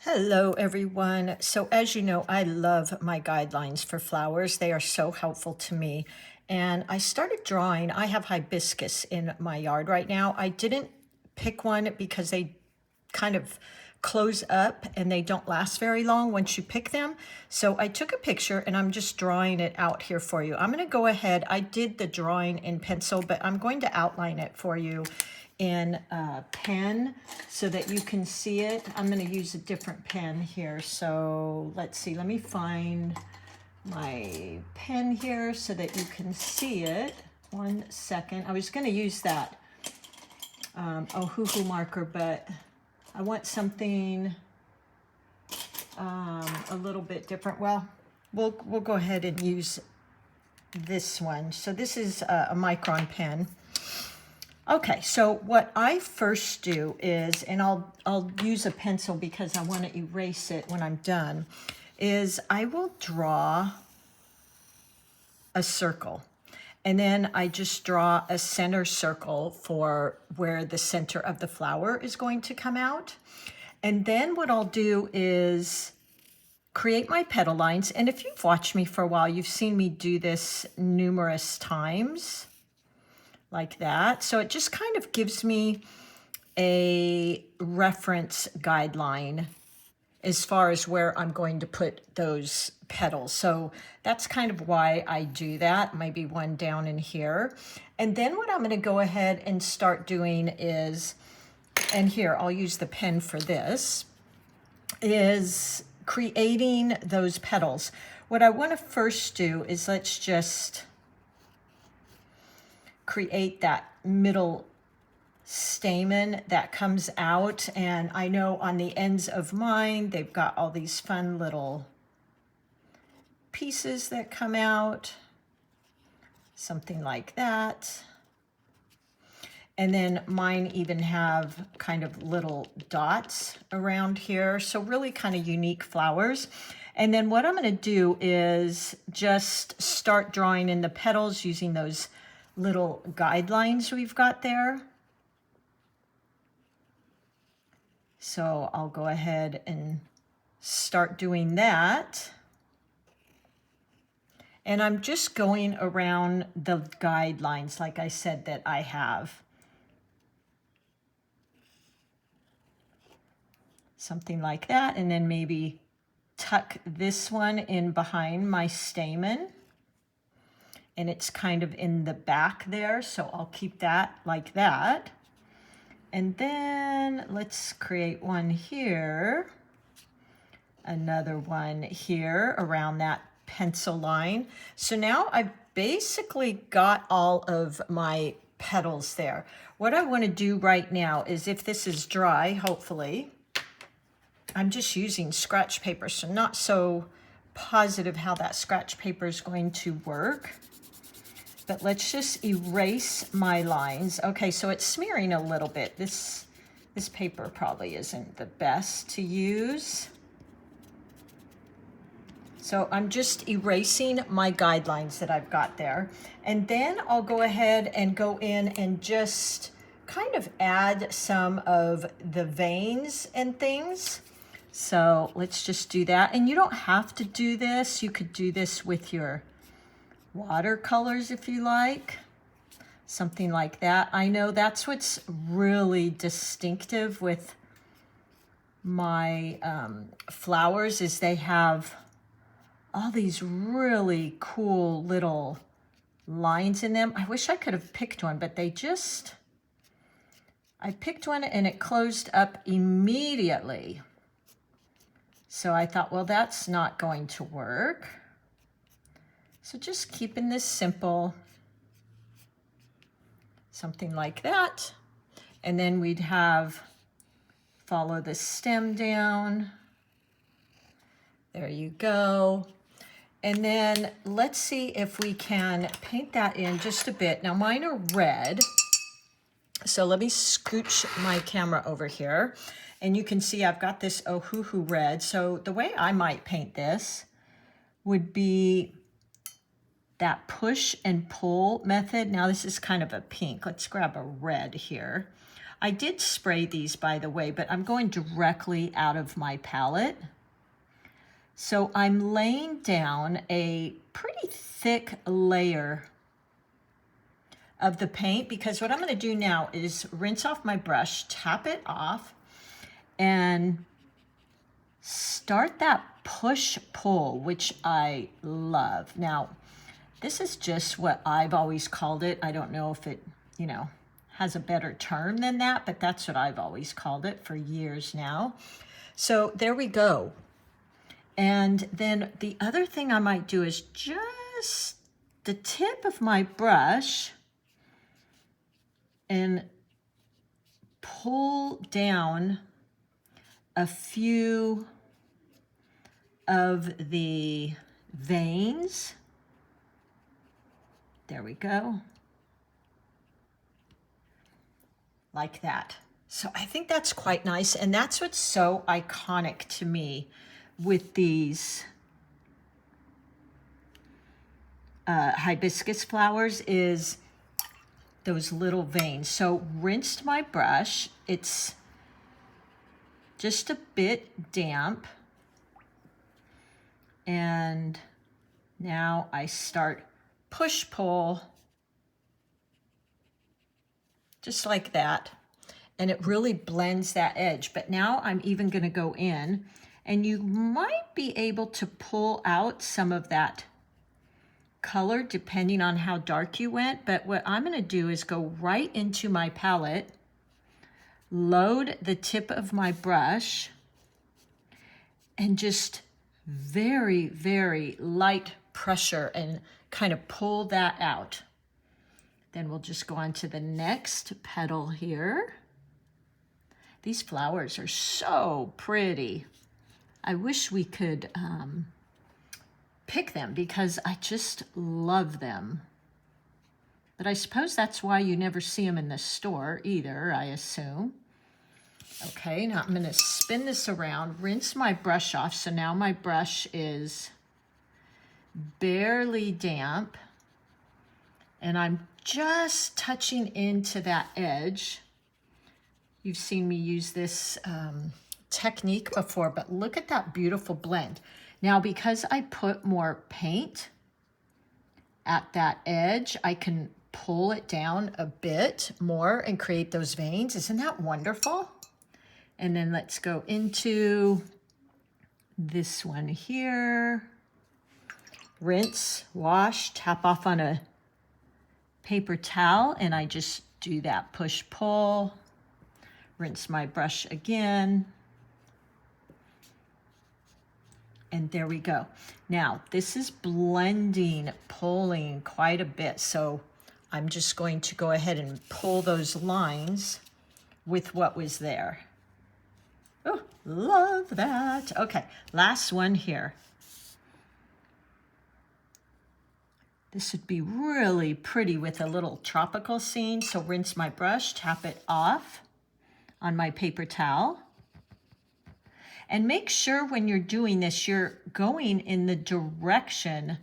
Hello everyone. So as you know, I love my guidelines for flowers. They are so helpful to me. And I started drawing. I have hibiscus in my yard right now. I didn't pick one because they kind of close up and they don't last very long once you pick them. So I took a picture and I'm just drawing it out here for you. I'm going to go ahead. I did the drawing in pencil, but I'm going to outline it for you in a pen so that you can see it. I'm going to use a different pen here. So let's see. Let me find my pen here so that you can see it. 1 second. I was going to use that Ohuhu marker, but I want something a little bit different. Well, we'll go ahead and use this one. So this is a micron pen. Okay, so what I first do is, and I'll use a pencil because I want to erase it when I'm done, is I will draw a circle. And then I just draw a center circle for where the center of the flower is going to come out. And then what I'll do is create my petal lines. And if you've watched me for a while, you've seen me do this numerous times like that. So it just kind of gives me a reference guideline as far as where I'm going to put those petals. So that's kind of why I do that, maybe one down in here. And then what I'm going to go ahead and start doing is, and here I'll use the pen for this, is creating those petals. What I want to first do is let's just create that middle stamen that comes out. And I know on the ends of mine, they've got all these fun little pieces that come out, something like that. And then mine even have kind of little dots around here. So really kind of unique flowers. And then what I'm going to do is just start drawing in the petals using those little guidelines we've got there. So I'll go ahead and start doing that. And I'm just going around the guidelines, like I said, that I have. Something like that, and then maybe tuck this one in behind my stamen. And it's kind of in the back there, so I'll keep that like that. And then let's create one here, another one here around that pencil line. So now I've basically got all of my petals there. What I want to do right now is, if this is dry, hopefully, I'm just using scratch paper, so not so positive how that scratch paper is going to work. But let's just erase my lines. Okay, so it's smearing a little bit. This paper probably isn't the best to use. So I'm just erasing my guidelines that I've got there. And then I'll go ahead and go in and just kind of add some of the veins and things. So let's just do that. And you don't have to do this. You could do this with your watercolors if you like, something like that. I know that's what's really distinctive with my flowers, is they have all these really cool little lines in them. I wish I could have picked one, but I picked one and it closed up immediately. So I thought, well, that's not going to work. So just keeping this simple, something like that. And then we'd have, follow the stem down. There you go. And then let's see if we can paint that in just a bit. Now mine are red. So let me scooch my camera over here. And you can see I've got this Ohuhu red. So the way I might paint this would be that push and pull method. Now this is kind of a pink. Let's grab a red here. I did spray these, by the way, but I'm going directly out of my palette. So I'm laying down a pretty thick layer of the paint, because what I'm going to do now is rinse off my brush, tap it off, and start that push-pull, which I love. Now, this is just what I've always called it. I don't know if it, you know, has a better term than that, but that's what I've always called it for years now. So there we go. And then the other thing I might do is just the tip of my brush and pull down a few of the veins. There we go. Like that. So I think that's quite nice. And that's what's so iconic to me with these hibiscus flowers is those little veins. So rinsed my brush. It's just a bit damp. And now I start push-pull, just like that. And it really blends that edge. But now I'm even gonna go in, and you might be able to pull out some of that color depending on how dark you went. But what I'm gonna do is go right into my palette, load the tip of my brush, and just very, very light pressure and kind of pull that out. Then we'll just go on to the next petal here. These flowers are so pretty. I wish we could pick them because I just love them. But I suppose that's why you never see them in the store either, I assume. Okay, now I'm gonna spin this around, rinse my brush off. So now my brush is barely damp, and I'm just touching into that edge. You've seen me use this technique before, but look at that beautiful blend. Now, because I put more paint at that edge, I can pull it down a bit more and create those veins. Isn't that wonderful? And then let's go into this one here. Rinse, wash, tap off on a paper towel, and I just do that push-pull. Rinse my brush again. And there we go. Now, this is blending, pulling quite a bit. So I'm just going to go ahead and pull those lines with what was there. Oh, love that. Okay, last one here. This would be really pretty with a little tropical scene. So rinse my brush, tap it off on my paper towel. And make sure when you're doing this, you're going in the direction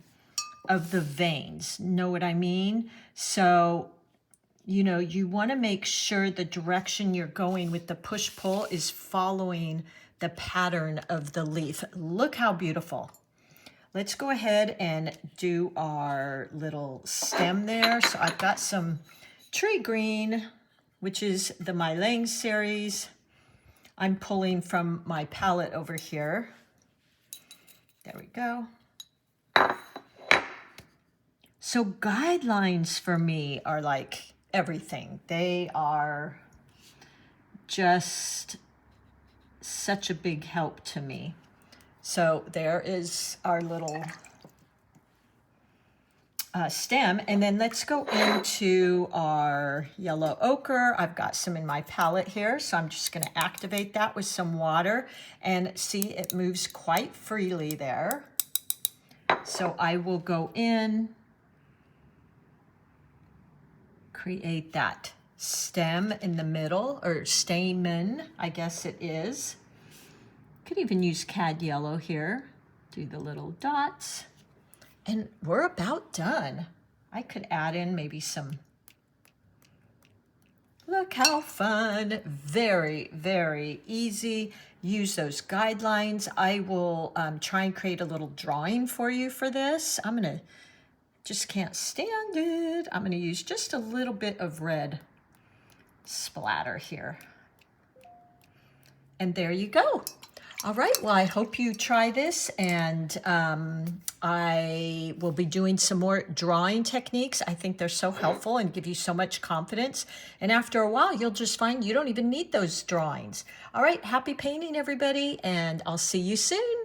of the veins. Know what I mean? So, you know, you want to make sure the direction you're going with the push-pull is following the pattern of the leaf. Look how beautiful. Let's go ahead and do our little stem there. So I've got some tree green, which is the MeiLiang series. I'm pulling from my palette over here. There we go. So guidelines for me are like everything. They are just such a big help to me. So there is our little stem. And then let's go into our yellow ochre. I've got some in my palette here, so I'm just going to activate that with some water. And see, it moves quite freely there. So I will go in, create that stem in the middle, or stamen, I guess it is. Could even use cad yellow here. Do the little dots. And we're about done. I could add in maybe some Look how fun. Very, very easy. Use those guidelines. I will try and create a little drawing for you for this. Just can't stand it. I'm gonna use just a little bit of red splatter here. And there you go. All right, well, I hope you try this, and I will be doing some more drawing techniques. I think they're so helpful and give you so much confidence. And after a while, you'll just find you don't even need those drawings. All right, happy painting, everybody, and I'll see you soon.